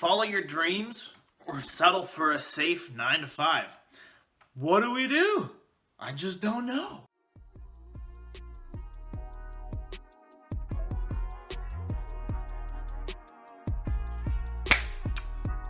Follow your dreams or settle for a safe 9 to 5? What do we do? I just don't know.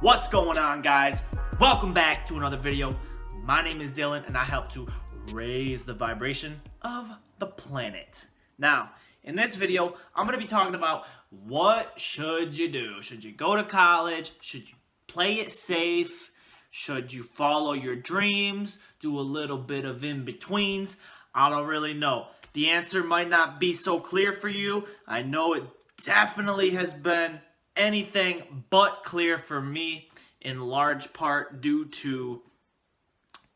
What's going on, guys? Welcome back to another video. My name is Dylan and I help to raise the vibration of the planet. Now, in this video, I'm going to be talking about what should you do? Should you go to college? Should you play it safe? Should you follow your dreams? Do a little bit of in-betweens? I don't really know. The answer might not be so clear for you. I know it definitely has been anything but clear for me, in large part due to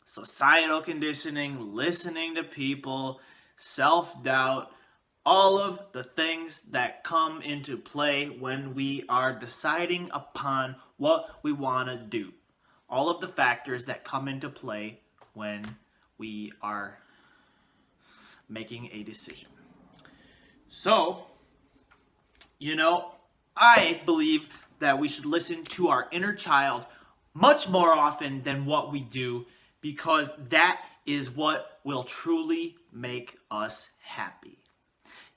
societal conditioning, listening to people, self-doubt, all of the things that come into play when we are deciding upon what we want to do. All of the factors that come into play when we are making a decision. So, I believe that we should listen to our inner child much more often than what we do, because that is what will truly make us happy.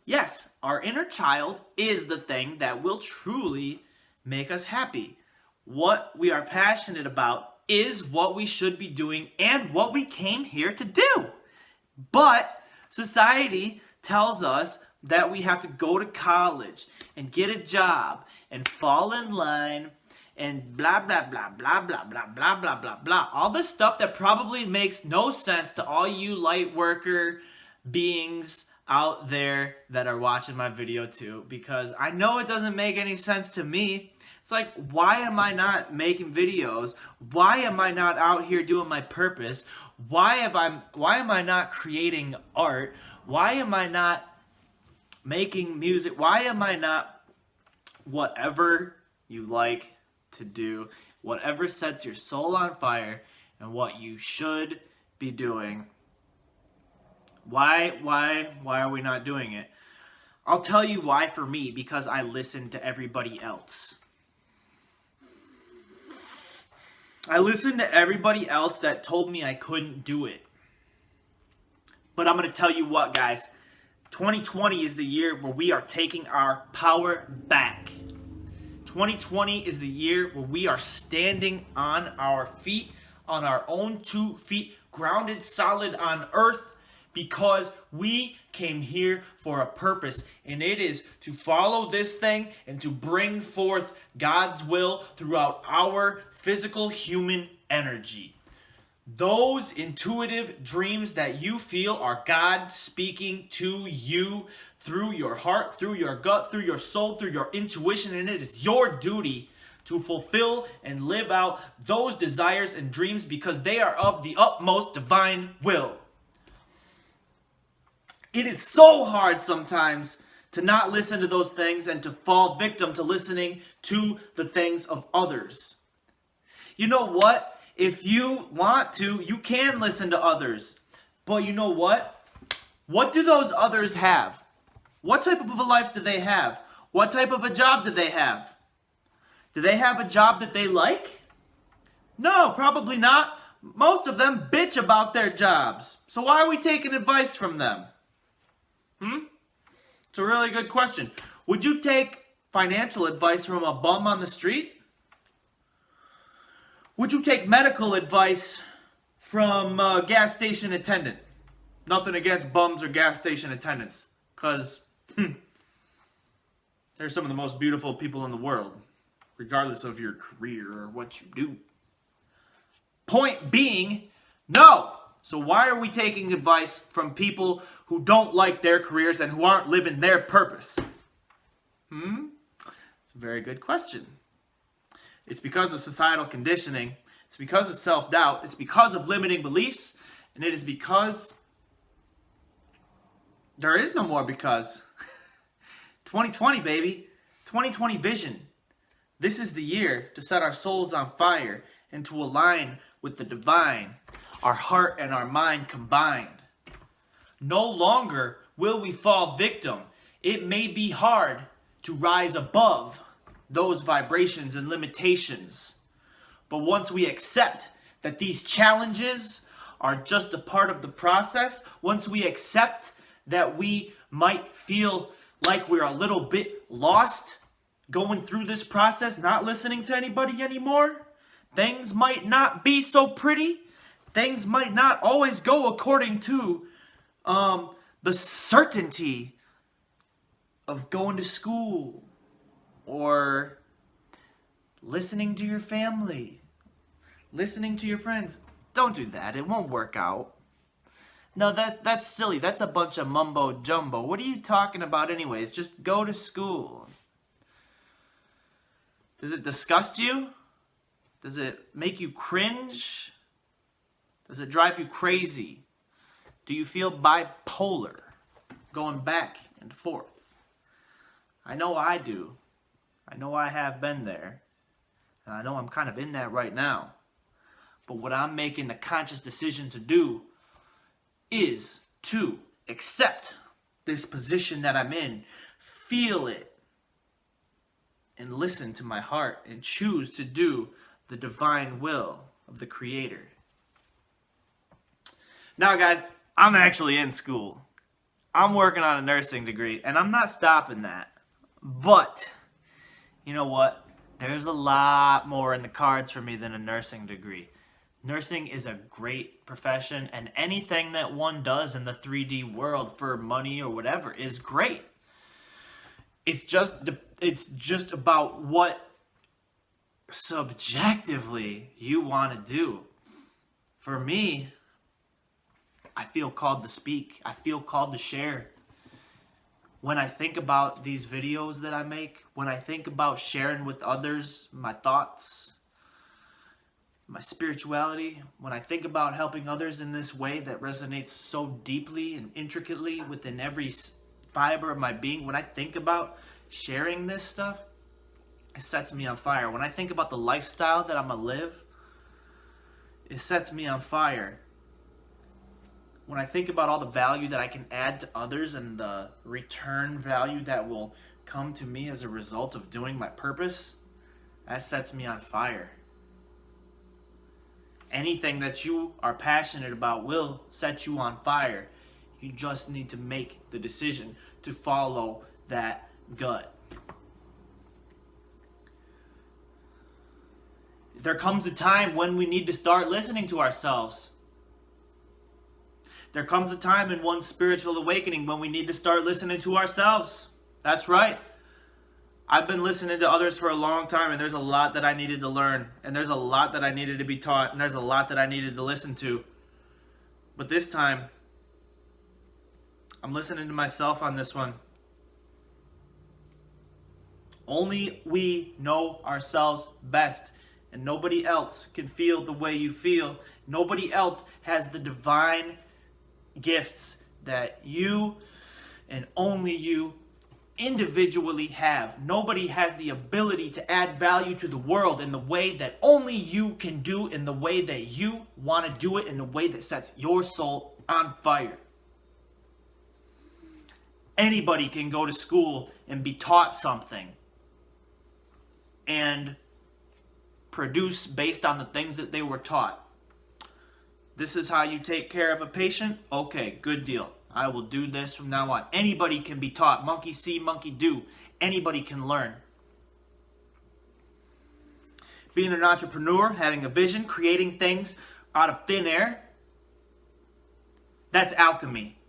Yes, our inner child is the thing that will truly make us happy. What we are passionate about is what we should be doing and what we came here to do. But society tells us that we have to go to college and get a job and fall in line and blah, blah, blah, blah, blah, blah, blah, blah, blah, blah. All this stuff that probably makes no sense to all you light worker beings out there that are watching my video too, because I know it doesn't make any sense to me. It's like, why am I not making videos? Why am I not out here doing my purpose? Why am I not creating art? Why am I not making music? Why am I not whatever you like to do, whatever sets your soul on fire and what you should be doing? Why are we not doing it? I'll tell you why for me, because I listened to everybody else. I listened to everybody else that told me I couldn't do it. But I'm going to tell you what, guys. 2020 is the year where we are taking our power back. 2020 is the year where we are standing on our feet, on our own 2 feet, grounded solid on earth, because we came here for a purpose, and it is to follow this thing and to bring forth God's will throughout our physical human energy. Those intuitive dreams that you feel are God speaking to you through your heart, through your gut, through your soul, through your intuition, and it is your duty to fulfill and live out those desires and dreams, because they are of the utmost divine will. It is so hard sometimes to not listen to those things and to fall victim to listening to the things of others. You know what? If you want to, you can listen to others. But you know what? What do those others have? What type of a life do they have? What type of a job do they have? Do they have a job that they like? No, probably not. Most of them bitch about their jobs. So why are we taking advice from them? It's a really good question. Would you take financial advice from a bum on the street? Would you take medical advice from a gas station attendant? Nothing against bums or gas station attendants, because they're some of the most beautiful people in the world, regardless of your career or what you do. Point being, no. So why are we taking advice from people who don't like their careers and who aren't living their purpose? It's a very good question. It's because of societal conditioning. It's because of self-doubt. It's because of limiting beliefs. And it is because there is no more because. 2020, baby. 2020 vision. This is the year to set our souls on fire and to align with the divine, our heart and our mind combined. No longer will we fall victim. It may be hard to rise above, those vibrations and limitations. But once we accept that these challenges are just a part of the process, once we accept that we might feel like we're a little bit lost going through this process, not listening to anybody anymore, things might not be so pretty. Things might not always go according to the certainty of going to school or listening to your family, listening to your friends. Don't do that. It won't work out. No, that's silly. That's a bunch of mumbo jumbo. What are you talking about anyways? Just go to school. Does it disgust you? Does it make you cringe? Does it drive you crazy? Do you feel bipolar, going back and forth? I know I do. I know I have been there. And I know I'm kind of in that right now. But what I'm making the conscious decision to do is to accept this position that I'm in, feel it, and listen to my heart and choose to do the divine will of the Creator. Now, guys, I'm actually in school. I'm working on a nursing degree, and I'm not stopping that. But, you know what? There's a lot more in the cards for me than a nursing degree. Nursing is a great profession, and anything that one does in the 3D world for money or whatever is great. It's just about what subjectively you want to do. For me, I feel called to speak. I feel called to share. When I think about these videos that I make, when I think about sharing with others my thoughts, my spirituality, when I think about helping others in this way that resonates so deeply and intricately within every fiber of my being, when I think about sharing this stuff, it sets me on fire. When I think about the lifestyle that I'm going to live, it sets me on fire. When I think about all the value that I can add to others and the return value that will come to me as a result of doing my purpose, that sets me on fire. Anything that you are passionate about will set you on fire. You just need to make the decision to follow that gut. There comes a time when we need to start listening to ourselves. There comes a time in one's spiritual awakening when we need to start listening to ourselves. That's right. I've been listening to others for a long time, and there's a lot that I needed to learn, and there's a lot that I needed to be taught, and there's a lot that I needed to listen to. But this time, I'm listening to myself on this one. Only we know ourselves best, and nobody else can feel the way you feel. Nobody else has the divine gifts that you and only you individually have. Nobody has the ability to add value to the world in the way that only you can do, in the way that you want to do it, in the way that sets your soul on fire. Anybody can go to school and be taught something and produce based on the things that they were taught. This is how you take care of a patient? Okay, good deal. I will do this from now on. Anybody can be taught. Monkey see, monkey do. Anybody can learn. Being an entrepreneur, having a vision, creating things out of thin air, that's alchemy.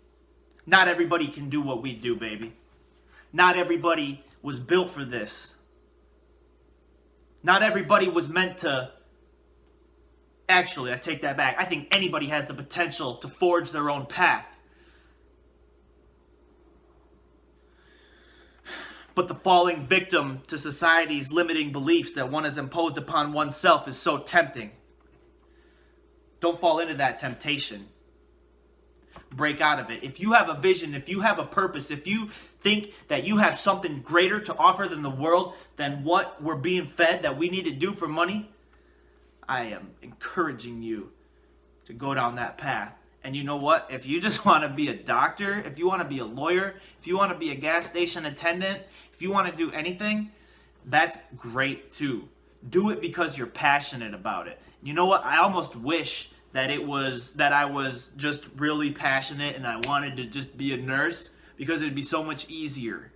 Not everybody can do what we do, baby. Not everybody was built for this. Not everybody was meant to... Actually, I take that back. I think anybody has the potential to forge their own path. But the falling victim to society's limiting beliefs that one has imposed upon oneself is so tempting. Don't fall into that temptation. Break out of it. If you have a vision, if you have a purpose, if you think that you have something greater to offer than the world, than what we're being fed that we need to do for money, I am encouraging you to go down that path. And you know what? If you just want to be a doctor, if you want to be a lawyer, if you want to be a gas station attendant, if you want to do anything, That's great too. Do it because you're passionate about it. You know what? I almost wish that I was just really passionate and I wanted to just be a nurse, because it'd be so much easier.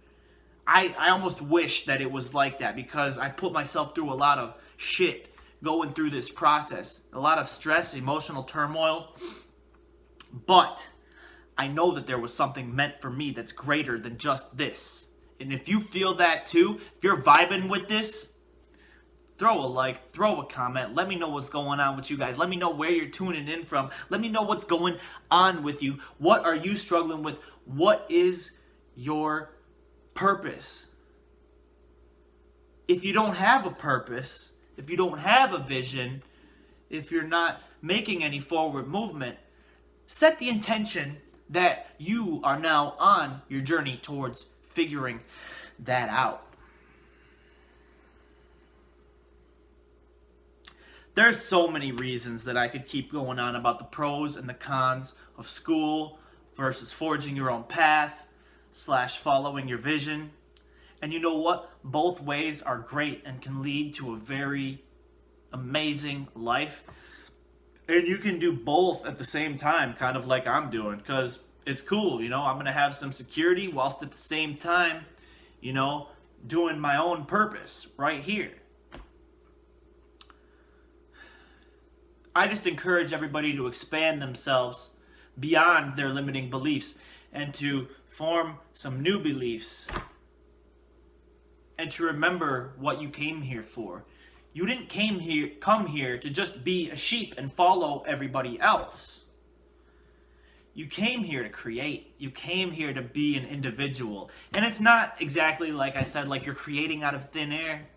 I almost wish that it was like that, because I put myself through a lot of shit going through this process. A lot of stress, emotional turmoil. But I know that there was something meant for me that's greater than just this. And if you feel that too, if you're vibing with this, throw a like, throw a comment. Let me know what's going on with you guys. Let me know where you're tuning in from. Let me know what's going on with you. What are you struggling with? What is your purpose? If you don't have a purpose, if you don't have a vision, if you're not making any forward movement, set the intention that you are now on your journey towards figuring that out. There's so many reasons that I could keep going on about the pros and the cons of school versus forging your own path / following your vision. And you know what? Both ways are great and can lead to a very amazing life. And you can do both at the same time, kind of like I'm doing, because it's cool, you know. I'm going to have some security whilst at the same time, you know, doing my own purpose right here. I just encourage everybody to expand themselves beyond their limiting beliefs and to form some new beliefs and to remember what you came here for. You didn't come here to just be a sheep and follow everybody else. You came here to create. You came here to be an individual. And it's not exactly like I said, like you're creating out of thin air.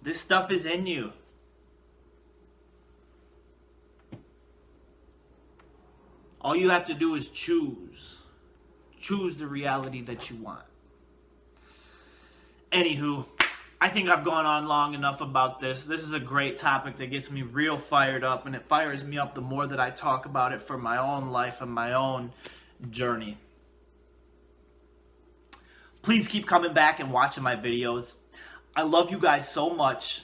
This stuff is in you. All you have to do is choose. Choose the reality that you want. Anywho, I think I've gone on long enough about this. This is a great topic that gets me real fired up, and it fires me up the more that I talk about it for my own life and my own journey. Please keep coming back and watching my videos. I love you guys so much.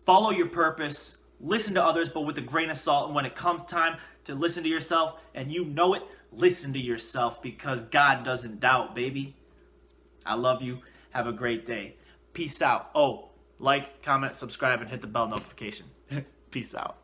Follow your purpose. Listen to others, but with a grain of salt. And when it comes time to listen to yourself, and you know it, listen to yourself, because God doesn't doubt, baby. I love you. Have a great day. Peace out. Oh, like, comment, subscribe, and hit the bell notification. Peace out.